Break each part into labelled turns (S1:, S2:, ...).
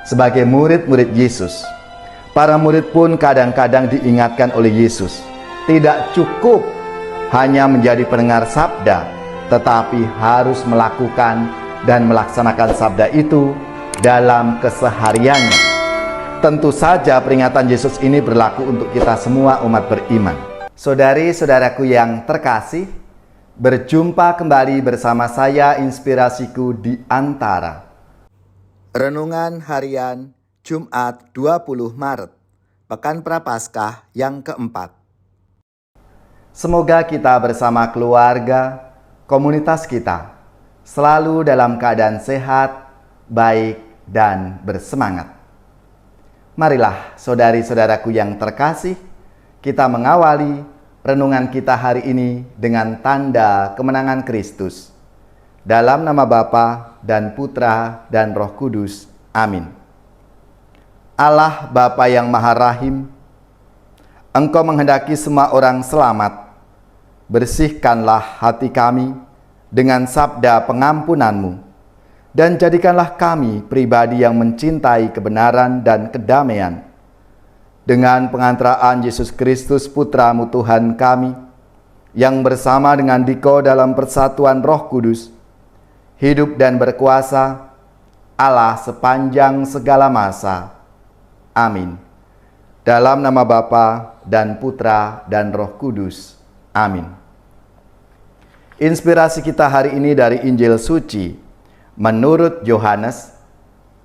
S1: sebagai murid-murid Yesus. Para murid pun kadang-kadang diingatkan oleh Yesus, tidak cukup hanya menjadi pendengar sabda, tetapi harus melakukan dan melaksanakan sabda itu dalam kesehariannya. Tentu saja peringatan Yesus ini berlaku untuk kita semua umat beriman. Saudari-saudaraku yang terkasih, berjumpa kembali bersama saya Inspirasiku di Antara. Renungan Harian Jumat 20 Maret, Pekan Prapaskah yang keempat. Semoga kita bersama keluarga, komunitas kita, selalu dalam keadaan sehat, baik, dan bersemangat. Marilah saudari-saudaraku yang terkasih, kita mengawali renungan kita hari ini dengan tanda kemenangan Kristus. Dalam nama Bapa dan Putra dan Roh Kudus. Amin. Allah Bapa yang Maha Rahim, Engkau menghendaki semua orang selamat. Bersihkanlah hati kami dengan sabda pengampunan-Mu, dan jadikanlah kami pribadi yang mencintai kebenaran dan kedamaian. Dengan pengantaraan Yesus Kristus Putra-Mu Tuhan kami, yang bersama dengan Diko dalam persatuan Roh Kudus, hidup dan berkuasa Allah sepanjang segala masa. Amin. Dalam nama Bapa dan Putra dan Roh Kudus. Amin. Inspirasi kita hari ini dari Injil Suci menurut Yohanes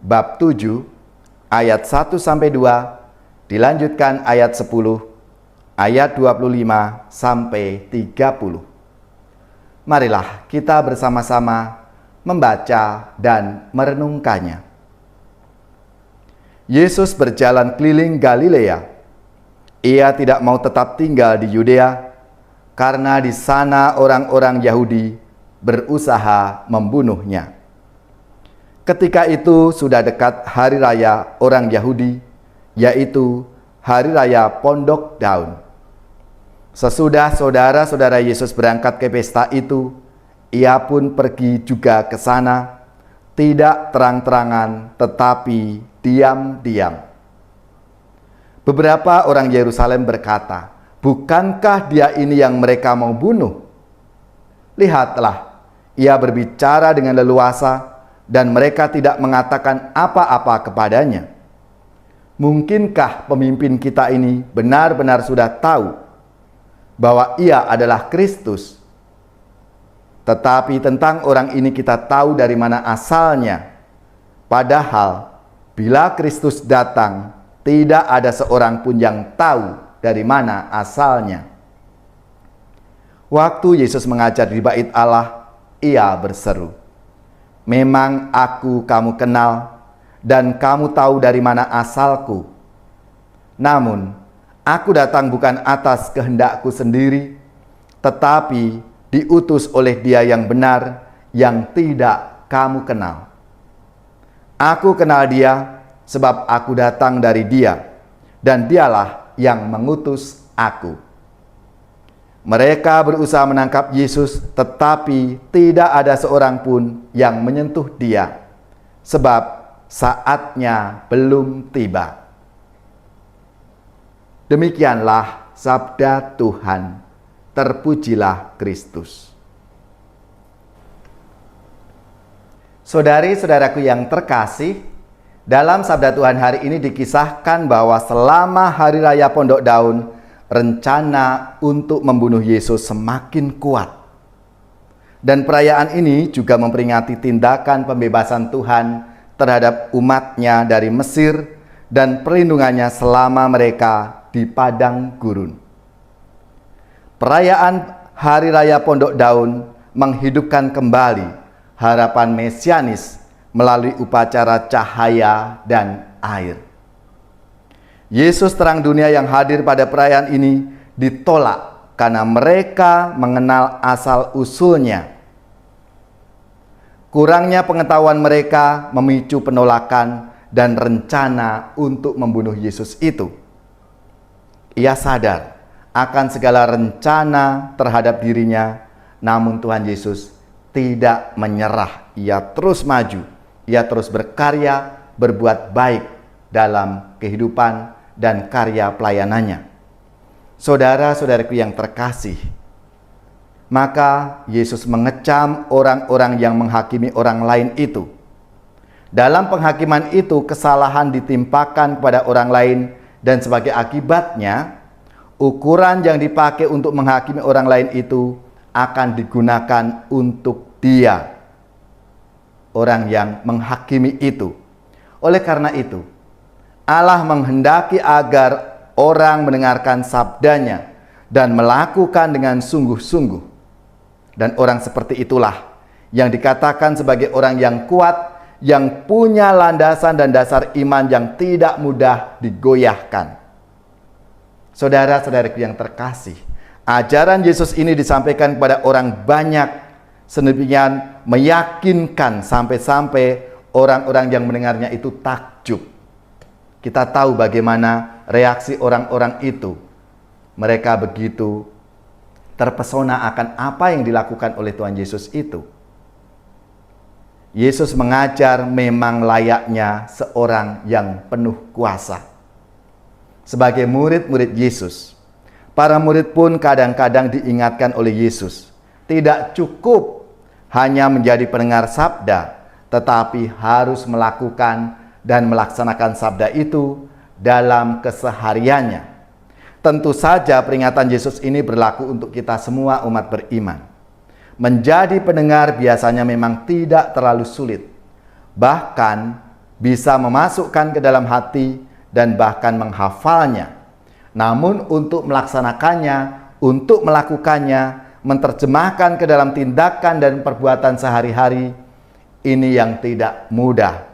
S1: bab 7 ayat 1-2, dilanjutkan ayat 10, ayat 25-30. Marilah kita bersama-sama membaca dan merenungkannya. Yesus berjalan keliling Galilea. Ia tidak mau tetap tinggal di Yudea, karena di sana orang-orang Yahudi berusaha membunuhnya. Ketika itu sudah dekat hari raya orang Yahudi, yaitu hari raya Pondok Daun. Sesudah saudara-saudara Yesus berangkat ke pesta itu, ia pun pergi juga ke sana, tidak terang-terangan tetapi diam-diam. Beberapa orang Yerusalem berkata, "Bukankah dia ini yang mereka mau bunuh? Lihatlah, ia berbicara dengan leluasa dan mereka tidak mengatakan apa-apa kepadanya. Mungkinkah pemimpin kita ini benar-benar sudah tahu bahwa ia adalah Kristus? Tetapi tentang orang ini kita tahu dari mana asalnya. Padahal bila Kristus datang, tidak ada seorang pun yang tahu dari mana asalnya." Waktu Yesus mengajar di bait Allah, ia berseru, "Memang aku kamu kenal, dan kamu tahu dari mana asalku. Namun, aku datang bukan atas kehendakku sendiri, tetapi diutus oleh Dia yang benar, yang tidak kamu kenal. Aku kenal Dia, sebab aku datang dari Dia, dan Dialah yang mengutus aku." Mereka berusaha menangkap Yesus, tetapi tidak ada seorang pun yang menyentuh Dia, sebab saatnya belum tiba. Demikianlah sabda Tuhan. Terpujilah Kristus. Saudari-saudaraku yang terkasih, dalam sabda Tuhan hari ini dikisahkan bahwa selama hari raya Pondok Daun, rencana untuk membunuh Yesus semakin kuat. Dan perayaan ini juga memperingati tindakan pembebasan Tuhan terhadap umatnya dari Mesir dan perlindungannya selama mereka di padang gurun. Perayaan Hari Raya Pondok Daun menghidupkan kembali harapan mesianis melalui upacara cahaya dan air. Yesus terang dunia yang hadir pada perayaan ini ditolak karena mereka mengenal asal-usulnya. Kurangnya pengetahuan mereka memicu penolakan dan rencana untuk membunuh Yesus itu. Ia sadar akan segala rencana terhadap dirinya, namun Tuhan Yesus tidak menyerah. Ia terus maju, ia terus berkarya berbuat baik dalam kehidupan dan karya pelayanannya. Saudara-saudaraku yang terkasih, maka Yesus mengecam orang-orang yang menghakimi orang lain itu. Dalam penghakiman itu, kesalahan ditimpakan kepada orang lain, dan sebagai akibatnya, ukuran yang dipakai untuk menghakimi orang lain itu akan digunakan untuk dia, orang yang menghakimi itu. Oleh karena itu, Allah menghendaki agar orang mendengarkan sabdanya dan melakukan dengan sungguh-sungguh. Dan orang seperti itulah yang dikatakan sebagai orang yang kuat, yang punya landasan dan dasar iman yang tidak mudah digoyahkan. Saudara-saudariku yang terkasih, ajaran Yesus ini disampaikan kepada orang banyak, sedemikian meyakinkan sampai-sampai orang-orang yang mendengarnya itu takjub. Kita tahu bagaimana reaksi orang-orang itu. Mereka begitu terpesona akan apa yang dilakukan oleh Tuhan Yesus itu. Yesus mengajar memang layaknya seorang yang penuh kuasa. Sebagai murid-murid Yesus, para murid pun kadang-kadang diingatkan oleh Yesus, tidak cukup hanya menjadi pendengar sabda, tetapi harus melakukan dan melaksanakan sabda itu dalam kesehariannya. Tentu saja peringatan Yesus ini berlaku untuk kita semua umat beriman. Menjadi pendengar biasanya memang tidak terlalu sulit. Bahkan bisa memasukkan ke dalam hati dan bahkan menghafalnya. Namun untuk melaksanakannya, untuk melakukannya, menerjemahkan ke dalam tindakan dan perbuatan sehari-hari, ini yang tidak mudah.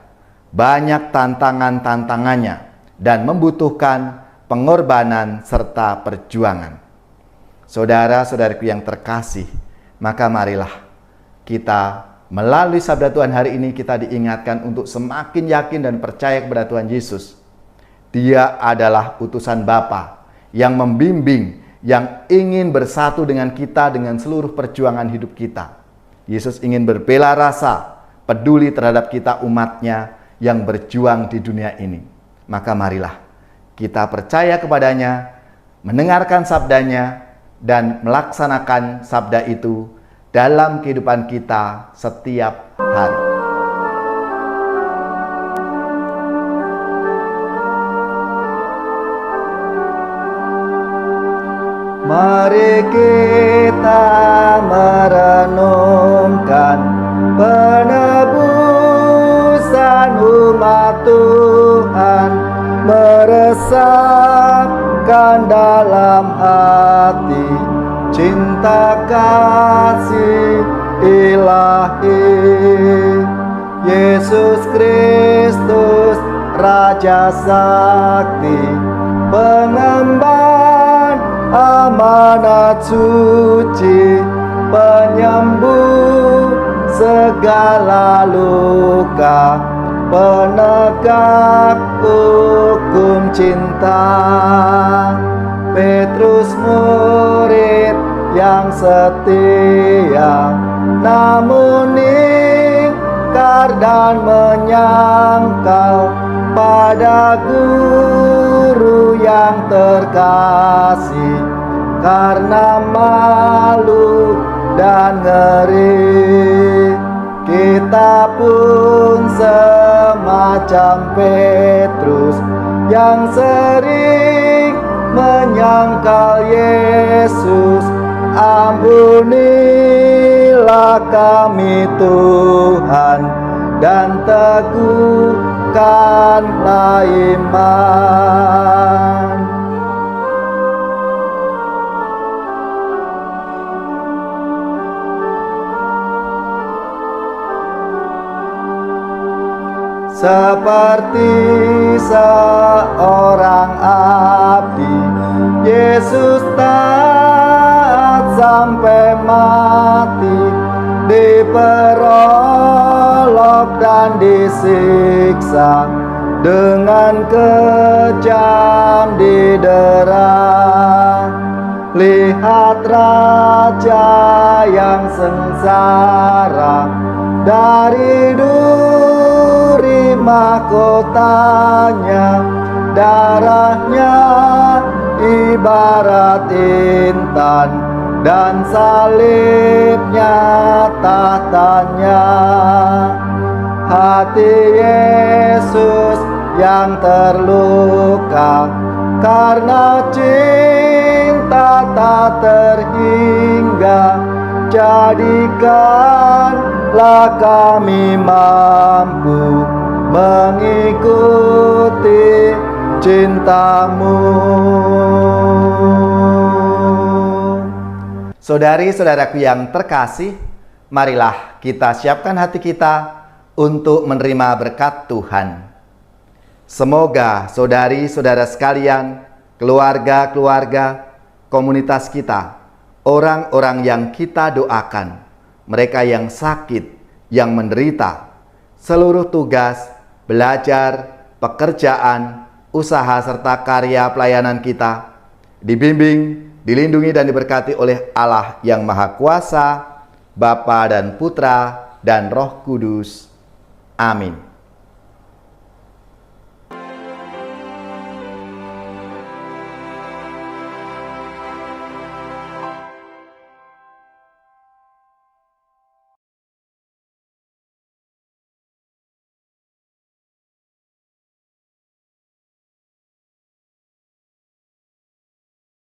S1: Banyak tantangan-tantangannya dan membutuhkan pengorbanan serta perjuangan. Saudara-saudariku yang terkasih, maka marilah kita melalui sabda Tuhan hari ini kita diingatkan untuk semakin yakin dan percaya kepada Tuhan Yesus. Dia adalah utusan Bapa yang membimbing, yang ingin bersatu dengan kita dengan seluruh perjuangan hidup kita. Yesus ingin berbela rasa, peduli terhadap kita umatnya yang berjuang di dunia ini. Maka marilah kita percaya kepadanya, mendengarkan sabdanya, dan melaksanakan sabda itu dalam kehidupan kita setiap hari. Mari kita merenungkan penebusan umat Tuhan, meresapkan dalam hati cinta kasih ilahi. Yesus Kristus Raja Sakti, pengemban amanat suci, penyembuh segala luka, penegak hukum cinta. Petrus murid yang setia, namun ingkar dan menyangkal pada guru yang terkasih, karena malu dan ngeri. Kita pun semacam Petrus yang sering menyangkal Yesus. Ampunilah kami Tuhan, dan teguhkanlah iman. Seperti seorang abdi, Yesus taat sampai mati, diperolok dan disiksa, dengan kejam didera. Lihat raja yang sengsara dari duri mahkotanya, darahnya ibarat intan, dan salibnya tahtanya. Hati Yesus yang terluka karena cinta tak terhingga, jadikanlah kami mampu mengikuti cinta-Mu. Saudari-saudaraku yang terkasih, marilah kita siapkan hati kita untuk menerima berkat Tuhan. Semoga saudari-saudara sekalian, keluarga-keluarga, komunitas kita, orang-orang yang kita doakan, mereka yang sakit, yang menderita, seluruh tugas, belajar, pekerjaan, usaha serta karya pelayanan kita dibimbing, dilindungi dan diberkati oleh Allah yang Maha Kuasa, Bapa dan Putra dan Roh Kudus. Amin.